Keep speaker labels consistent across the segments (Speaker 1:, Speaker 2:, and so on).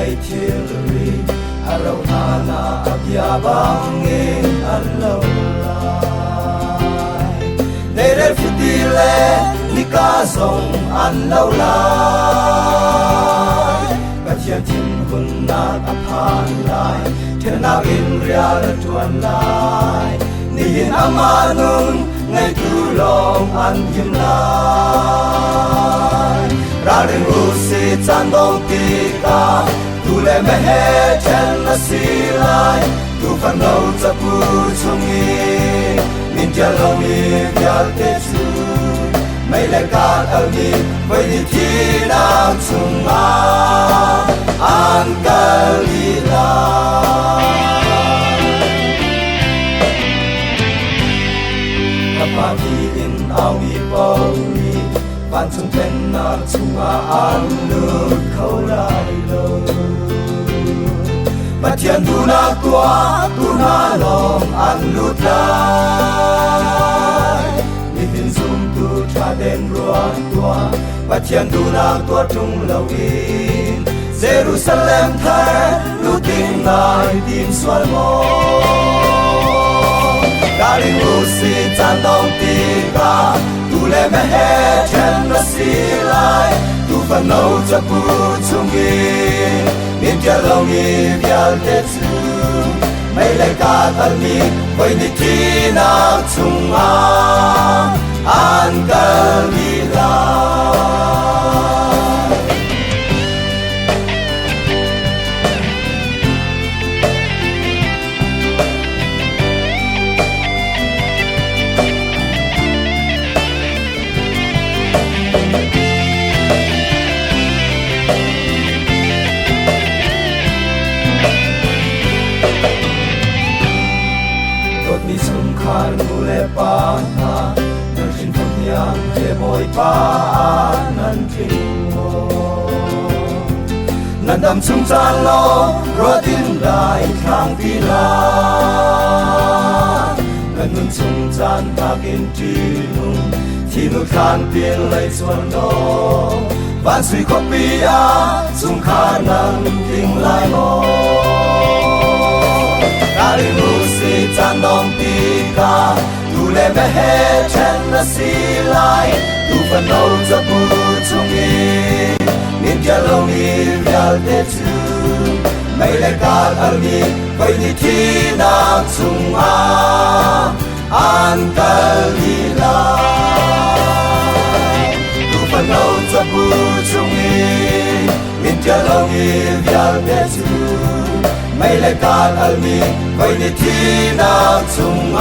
Speaker 1: ngày thiên ri arau hana abia bangin allo lai nere futile nika song an lâu lai cả thiên thiên hun na aphan lai thiên na in ria tuan lai nihin amanun ngày tu long an yim lai ra đến usi chan dong ti ka tu le me he chen na si lai tu fan nâu cha pu chungi min ja lo mi vyal te chu mấy lời ca ở đi với đi thi nam chung an Galila Kapa vi in ao mi bao mi van chung ten na chung an lut khâu lai lo But yan tu na tua tu na long an lut lai Living zoom tu cha den ruan tua But yan tu na tua trung lâu in Jerusalem thai lu ting nai tim sual mo Galing usi chan dong ti ka Tu le me he chen na si lai Tu fan nâu cha pu chung in Min tia long i vyal te chu mấy lời ca tân mi với đi thi na chung an Galila nu le pa na nan sin thom yang he boy pa nan tring mo nan dam chung chan lo ro din lai thang ti la nan nun chung chan ta kin ti nu thi nu khan pin lai chuan no van sui ko pi a chung khan nan ting lai mo Kali lusi chan dong ti ka Tu le me he chen na si lai Tu fan nâu cha pu chung i Min tia long i vyal te chu Mấy le ka al mi Vai ni thi na chung an Galila Tu fan nâu cha pu chung i Min tia long i vyal te chu mấy lời ca al mi vai ni thi na chung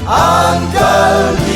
Speaker 1: an Galila